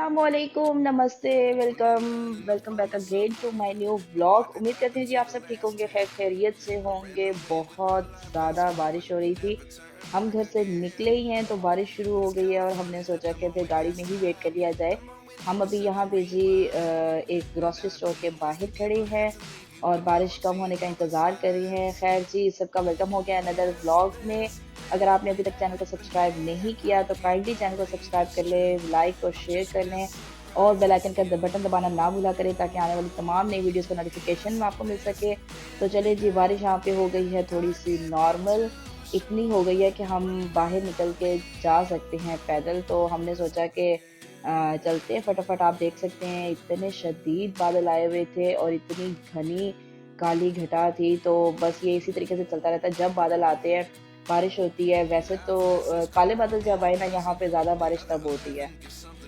अस्सलामुअलैकुम, नमस्ते, welcome welcome back again to my new vlog. उम्मीद करती हूँ जी आप सब ठीक होंगे, खैर खैरियत से होंगे। बहुत ज़्यादा बारिश हो रही थी, हम घर से निकले ही हैं तो बारिश शुरू हो गई है और हमने सोचा कि फिर गाड़ी में ही वेट कर लिया जाए। हम अभी यहाँ पे जी एक ग्रोसरी स्टोर के बाहर खड़े हैं और बारिश कम होने का इंतज़ार कर रहे हैं। खैर जी, सबका वेलकम हो गया अनदर व्लॉग में। अगर आपने अभी तक चैनल को सब्सक्राइब नहीं किया तो काइंडली चैनल को सब्सक्राइब कर लें, लाइक और शेयर कर लें और बेल आइकन का बटन दबाना ना भूला करें ताकि आने वाली तमाम नई वीडियोस का नोटिफिकेशन में आपको मिल सके। तो चलिए जी, बारिश यहाँ पे हो गई है थोड़ी सी नॉर्मल, इतनी हो गई है कि हम बाहर निकल के जा सकते हैं पैदल। तो हमने सोचा कि चलते हैं फटाफट। आप देख सकते हैं इतने शदीद बादल आए हुए थे और इतनी घनी काली घटा थी। तो बस ये इसी तरीके से चलता रहता है, जब बादल आते हैं बारिश होती है। वैसे तो काले बादल जब आए ना यहाँ पे ज़्यादा बारिश तब होती है।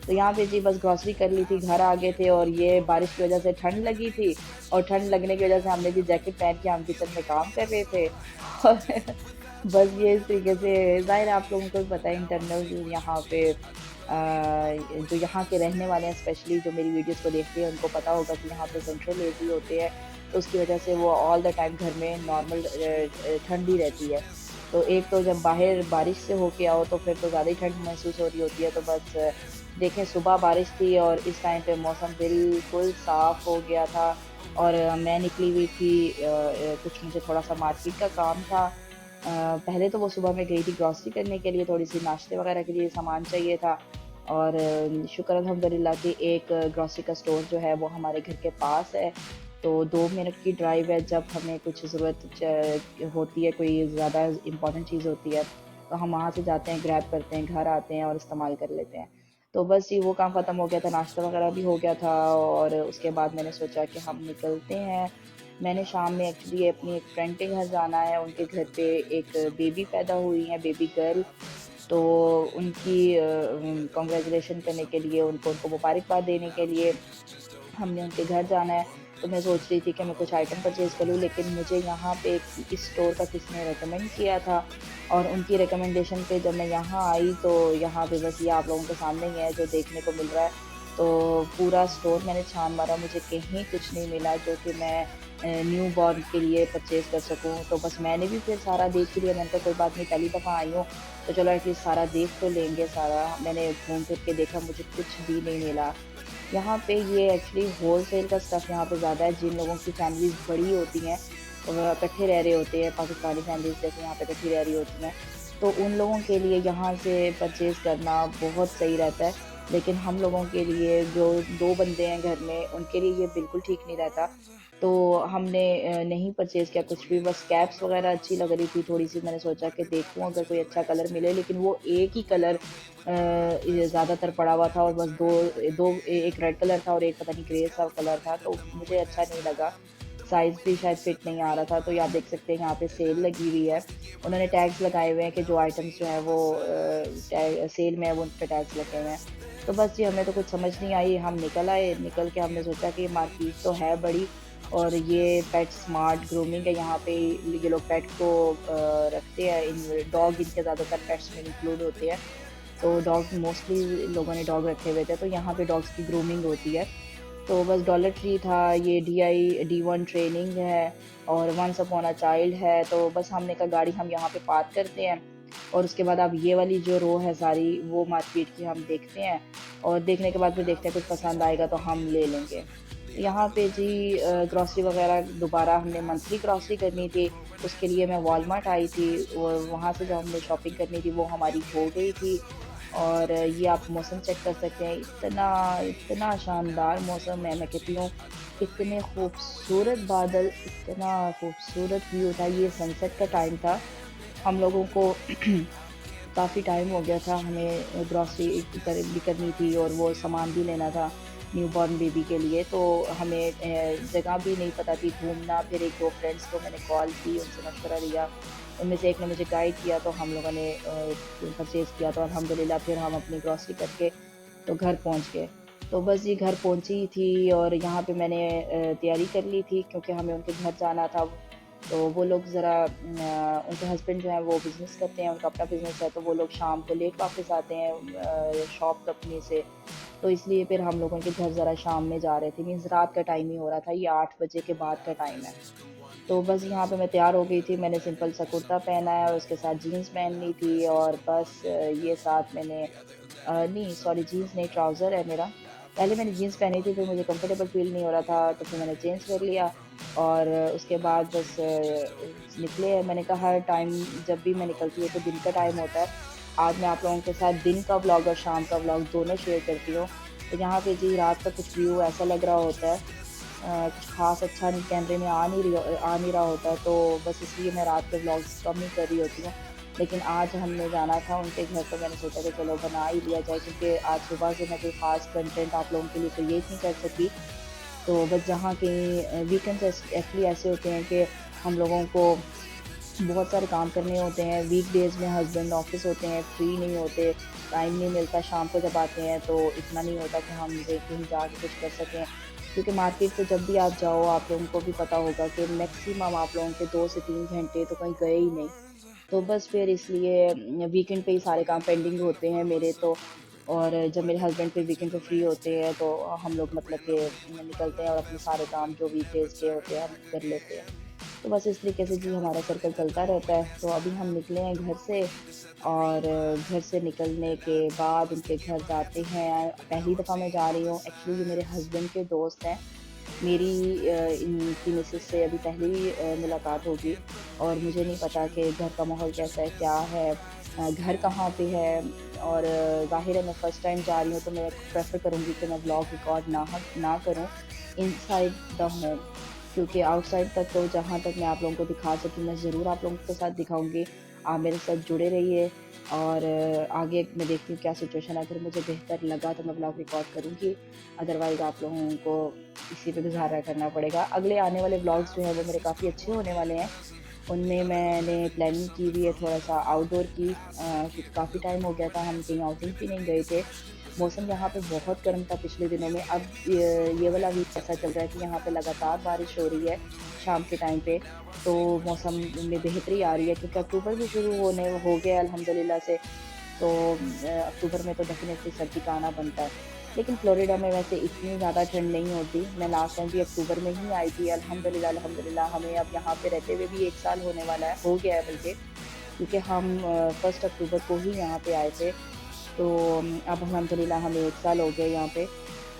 तो यहाँ पे जी बस ग्रॉसरी कर ली थी, घर आ गए थे और ये बारिश की वजह से ठंड लगी थी और ठंड लगने की वजह से हमने भी जैकेट पहन के हम किचन में काम कर रहे थे और बस ये इस तरीके से ज़ाहिर है आप लोगों को भी पता है इंटरनल यहाँ पे जो यहाँ के रहने वाले हैं, स्पेशली जो मेरी वीडियोस को देखते हैं उनको पता होगा कि यहाँ पे सेंट्रल एसी होते हैं, तो उसकी वजह से वो ऑल द टाइम घर में नॉर्मल ठंड ही रहती है। तो एक तो जब बाहर बारिश से होके आओ तो फिर तो ज़्यादा ही ठंड महसूस हो रही होती है। तो बस देखें, सुबह बारिश थी और इस टाइम पे मौसम बिल्कुल साफ़ हो गया था और मैं निकली हुई थी, कुछ मुझे थोड़ा सा मार्केट का काम था। पहले तो वो सुबह में गई थी ग्रॉसरी करने के लिए, थोड़ी सी नाश्ते वगैरह के लिए सामान चाहिए था और शुक्र अल्हम्दुलिल्लाह कि एक ग्रॉसरी का स्टोर जो है वो हमारे घर के पास है। तो 2 मिनट की ड्राइव है। जब हमें कुछ ज़रूरत होती है, कोई ज़्यादा इम्पोर्टेंट चीज़ होती है तो हम वहाँ से जाते हैं, ग्रैब करते हैं, घर आते हैं और इस्तेमाल कर लेते हैं। तो बस ये वो काम ख़त्म हो गया था, नाश्ता वगैरह भी हो गया था और उसके बाद मैंने सोचा कि हम निकलते हैं। मैंने शाम में एक्चुअली अपनी एक फ्रेंड के घर जाना है, उनके घर पे एक बेबी पैदा हुई है, बेबी गर्ल। तो उनकी कॉन्ग्रेचुलेशन करने के लिए, उनको उनको मुबारकबाद देने के लिए हमने उनके घर जाना है। तो मैं सोच रही थी कि मैं कुछ आइटम परचेज़ कर लूँ, लेकिन मुझे यहाँ पे इस स्टोर का किसी ने रिकमेंड किया था और उनकी रिकमेंडेशन पे जब मैं यहाँ आई तो यहाँ पे बस ये आप लोगों के सामने ही है जो देखने को मिल रहा है। तो पूरा स्टोर मैंने छान मारा, मुझे कहीं कुछ नहीं मिला जो कि मैं न्यू बॉर्न के लिए परचेज़ कर सकूँ। तो बस मैंने भी फिर सारा देख ही लिया। मैंने कहा कोई बात नहीं, पहली दफ़ा आई हूँ तो चलो एटलीस्ट सारा देख तो लेंगे। सारा मैंने घूम फिर के देखा, मुझे कुछ भी नहीं मिला। यहाँ पे ये एक्चुअली होलसेल का स्टफ़ यहाँ पे ज़्यादा है। जिन लोगों की फैमिलीज़ बड़ी होती हैं, वो इकट्ठे रह रहे होते हैं, पाकिस्तानी फैमिलीज़ जैसे यहाँ पे इकट्ठी रह रही होती हैं, तो उन लोगों के लिए यहाँ से परचेज़ करना बहुत सही रहता है। लेकिन हम लोगों के लिए जो 2 बंदे हैं घर में, उनके लिए ये बिल्कुल ठीक नहीं रहता। तो हमने नहीं परचेज़ किया कुछ भी, बस कैप्स वग़ैरह अच्छी लग रही थी थोड़ी-सी। मैंने सोचा कि देखूँ अगर कोई अच्छा कलर मिले, लेकिन वो एक ही कलर ये ज़्यादातर पड़ा हुआ था और बस 2 एक रेड कलर था और एक पता नहीं ग्रे सा कलर था, तो मुझे अच्छा नहीं लगा। साइज़ भी शायद फिट नहीं आ रहा था। तो ये आप देख सकते हैं यहाँ पे सेल लगी हुई है। उन्होंने टैग्स लगाए हुए हैं कि जो आइटम्स जो हैं वो सेल में है, वो उन पे टैग्स लगे हुए हैं। तो बस जी, हमें तो कुछ समझ नहीं आई, हम निकल आए। निकल के हमने सोचा कि मार्केट तो है बड़ी और ये पेट स्मार्ट ग्रूमिंग है, यहाँ पे ये लोग पेट को रखते हैं। इन डॉग इनके ज़्यादातर पेट्स में इंक्लूड होते हैं। तो डॉग मोस्टली लोगों ने डॉग रखे हुए थे, तो यहाँ पे डॉग्स की ग्रूमिंग होती है। तो बस डॉलर ट्री था, ये D1 ट्रेनिंग है और वंस अपॉन अ चाइल्ड है। तो बस हमने कहा गाड़ी हम यहाँ पे पार्क करते हैं और उसके बाद अब ये वाली जो रो है सारी वो मार्केट की हम देखते हैं और देखने के बाद फिर देखते हैं कुछ पसंद आएगा तो हम ले लेंगे। यहाँ पे जी ग्रॉसरी वगैरह दोबारा हमने मंथली ग्रॉसरी करनी थी, उसके लिए मैं वॉलमार्ट आई थी और वहाँ से जो हमने शॉपिंग करनी थी वो हमारी हो गई थी। और ये आप मौसम चेक कर सकते हैं, इतना इतना शानदार मौसम है, मैं कहती हूँ इतने खूबसूरत बादल, इतना खूबसूरत व्यू था। ये सनसेट का टाइम था। हम लोगों को काफ़ी टाइम हो गया था, हमें ग्रॉसरी भी करनी थी और वो सामान भी लेना था न्यूबॉर्न बेबी के लिए। तो हमें जगह भी नहीं पता थी घूमना। फिर एक दो फ्रेंड्स को मैंने कॉल की, उनसे मशवरा लिया, उनमें से एक ने मुझे गाइड किया तो हम लोगों ने परचेज़ किया। तो अल्हम्दुलिल्लाह फिर हम अपनी ग्रॉसरी करके तो घर पहुंच गए। तो बस ये घर पहुंची थी और यहाँ पे मैंने तैयारी कर ली थी क्योंकि हमें उनके घर जाना था। तो वो लोग ज़रा उनके हस्बैंड जो हैं वो बिज़नेस करते हैं, उनका अपना बिज़नेस है, तो वो लोग शाम को लेट वापस आते हैं शॉप कंपनी से। तो इसलिए फिर हम लोगों के घर ज़रा शाम में जा रहे थे, मीन्स रात का टाइम ही हो रहा था, ये 8 बजे के बाद का टाइम है। तो बस यहाँ पे मैं तैयार हो गई थी, मैंने सिंपल सा कुर्ता पहना है और उसके साथ जीन्स पहननी थी, और बस ये साथ मैंने नहीं सॉरी, जीन्स नहीं, ट्राउज़र है मेरा। पहले मैंने जीन्स पहनी थी, फिर मुझे कंफर्टेबल फ़ील नहीं हो रहा था, तो फिर मैंने चेंज कर लिया, और उसके बाद बस निकले। मैंने कहा हर टाइम जब भी मैं निकलती हूँ तो दिन का टाइम होता है। आज मैं आप लोगों के साथ दिन का व्लॉग और शाम का व्लॉग दोनों शेयर करती हूँ। तो यहाँ पे जी रात का कुछ व्यू ऐसा लग रहा होता है, कुछ ख़ास अच्छा नहीं, कैमरे में आ नहीं रहा होता है, तो बस इसलिए मैं रात के व्लॉग्स कम ही कर रही होती हूँ। लेकिन आज हमने जाना था उनके घर, तो मैंने सोचा कि चलो बना ही लिया जाए, क्योंकि आज सुबह से मैं कोई ख़ास कंटेंट आप लोगों के लिए क्रिएट नहीं कर सकी। तो बस जहाँ के वीकेंड्स एक्चुअली ऐसे होते हैं कि हम लोगों को बहुत सारे काम करने होते हैं। वीकडेज़ में हस्बैंड ऑफिस होते हैं, फ्री नहीं होते, टाइम नहीं मिलता। शाम को जब आते हैं तो इतना नहीं होता कि हम कहीं जाके कुछ कर सकें, क्योंकि मार्केट तो जब भी आप जाओ आप लोगों को भी पता होगा कि मैक्सिमम आप लोगों के 2 से 3 घंटे तो कहीं गए ही नहीं। तो बस फिर इसलिए वीकेंड पे ही सारे काम पेंडिंग होते हैं मेरे तो। और जब मेरे हस्बैंड फिर वीकेंड पे फ्री होते हैं तो हम लोग मतलब कि निकलते हैं और अपने सारे काम जो वीकडेज़ के होते हैं हम कर लेते हैं। तो बस इस तरीके से जी हमारा सर्कल चलता रहता है। तो अभी हम निकले हैं घर से, और घर से निकलने के बाद उनके घर जाते हैं। पहली दफ़ा मैं जा रही हूँ, एक्चुअली ये मेरे हस्बैंड के दोस्त हैं। मेरी इनकी मिसेज़ से अभी पहली मुलाकात होगी, और मुझे नहीं पता कि घर का माहौल कैसा है, क्या है, घर कहाँ पे है। और ज़ाहिर है मैं फ़र्स्ट टाइम जा रही हूँ, तो मैं प्रेफ़र करूँगी कि मैं व्लॉग रिकॉर्ड ना करूँ इनसाइड द होम, क्योंकि आउटसाइड तक तो जहाँ तक मैं आप लोगों को दिखा सकूँ मैं ज़रूर आप लोगों के साथ दिखाऊँगी। आप मेरे साथ जुड़े रहिए, और आगे मैं देखती हूँ क्या सिचुएशन है, अगर मुझे बेहतर लगा तो मैं व्लॉग रिकॉर्ड करूँगी, अदरवाइज़ आप लोगों को इसी पे गुज़ारा करना पड़ेगा। अगले आने वाले व्लॉग्स जो हैं वो मेरे काफ़ी अच्छे होने वाले हैं। उनमें मैंने प्लानिंग की हुई है थोड़ा-सा आउटडोर की, क्योंकि काफ़ी टाइम हो गया था हम कहीं आउटिंग भी नहीं गए थे। मौसम यहाँ पे बहुत गर्म था पिछले दिनों में, अब ये वाला वीक ऐसा चल रहा है कि यहाँ पे लगातार बारिश हो रही है शाम के टाइम पे, तो मौसम में बेहतरी आ रही है, क्योंकि अक्टूबर भी शुरू होने हो गया है अल्हम्दुलिल्लाह से। तो अक्टूबर में तो डेफ़िनेटली सर्दी का आना बनता है। लेकिन फ्लोरिडा में वैसे इतनी ज़्यादा ठंड नहीं होती। मैं लास्ट टाइम भी अक्टूबर में ही आई थी, अल्हम्दुलिल्लाह हमें अब यहाँ पे रहते हुए भी 1 साल होने वाला है, हो गया है बल्कि, क्योंकि हम 1 अक्टूबर को ही यहाँ पे आए थे। तो अब अल्हम्दुलिल्लाह हमें 1 साल हो गया यहाँ पे।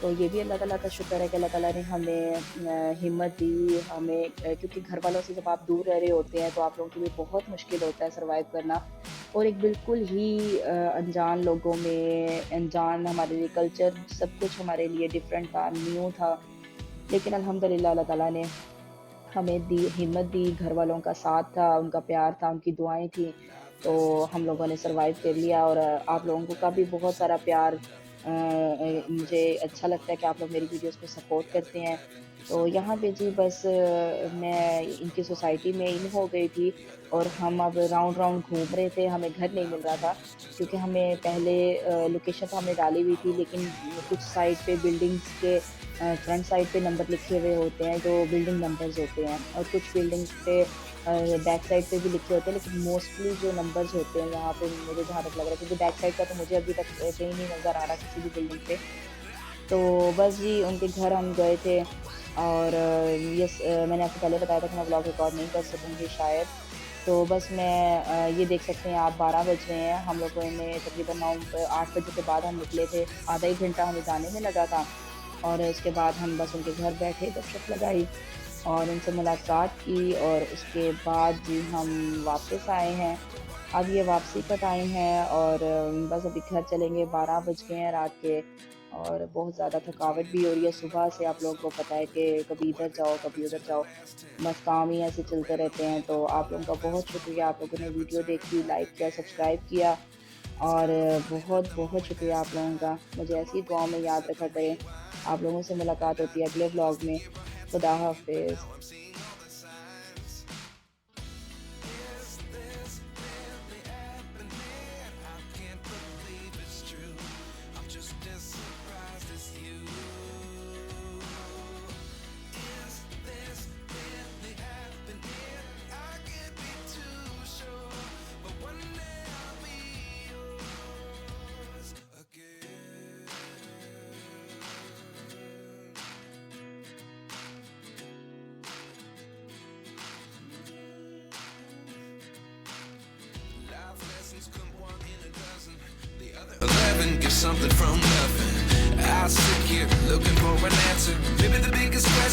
तो ये भी अल्लाह ताला का शुक्र है कि अल्लाह ताला ने हमें हिम्मत दी, हमें क्योंकि घर वालों से जब आप दूर रह रहे होते हैं तो आप लोगों के लिए बहुत मुश्किल होता है सर्वाइव करना। और एक बिल्कुल ही अनजान लोगों में, अनजान हमारे लिए कल्चर, सब कुछ हमारे लिए डिफरेंट था, न्यू था। लेकिन अल्हम्दुलिल्लाह अल्लाह ताला ने हमें दी, हिम्मत दी, घर वालों का साथ था, उनका प्यार था, उनकी दुआएँ थी, तो हम लोगों ने सर्वाइव कर लिया। और आप लोगों का भी बहुत सारा प्यार, मुझे अच्छा लगता है कि आप लोग मेरी वीडियोज़ को सपोर्ट करते हैं। तो यहाँ पे जी बस मैं इनकी सोसाइटी में इन हो गई थी, और हम अब राउंड-राउंड घूम रहे थे, हमें घर नहीं मिल रहा था, क्योंकि हमें पहले लोकेशन तो हमने डाली हुई थी, लेकिन कुछ साइड पे बिल्डिंग्स के फ्रंट साइड पे नंबर लिखे हुए होते हैं, जो बिल्डिंग नंबर्स होते हैं, और कुछ बिल्डिंग्स पे बैक साइड पे भी लिखे होते हैं, लेकिन मोस्टली जो नंबर्स होते हैं यहाँ पे मुझे जहाँ तक लग रहा है, क्योंकि बैक साइड का तो मुझे अभी तक कहीं नहीं नज़र आ रहा किसी भी बिल्डिंग पे। तो बस जी उनके घर हम गए थे, और मैंने आपको पहले बताया था कि मैं व्लॉग रिकॉर्ड नहीं कर सकूँगी शायद। तो बस मैं ये देख सकते हैं आप, 12 बज रहे हैं, हम लोगों ने तकरीबन 8 बजे के बाद हम निकले थे, आधा 1 घंटा हमें जाने में लगा था। और उसके बाद हम बस उनके घर बैठे, गपशप लगाई और उनसे मुलाकात की, और उसके बाद जी हम वापस आए हैं। अब ये वापसी का टाइम है, और बस अभी घर चलेंगे, 12 बज गए हैं रात के, और बहुत ज़्यादा थकावट भी हो रही है सुबह से। आप लोगों को पता है कि कभी इधर जाओ, कभी उधर जाओ, बस काम ही ऐसे चलते रहते हैं। तो आप लोगों का बहुत शुक्रिया, आप लोगों ने वीडियो देखी, लाइक किया, सब्सक्राइब किया, और बहुत बहुत शुक्रिया आप लोगों का। मुझे ऐसी दुआओं में याद रखा करें। आप लोगों से मुलाकात होती है अगले व्लॉग में। खुदा हाफिज़। heaven, get something from nothing. I sit here looking for an answer. Maybe the biggest question.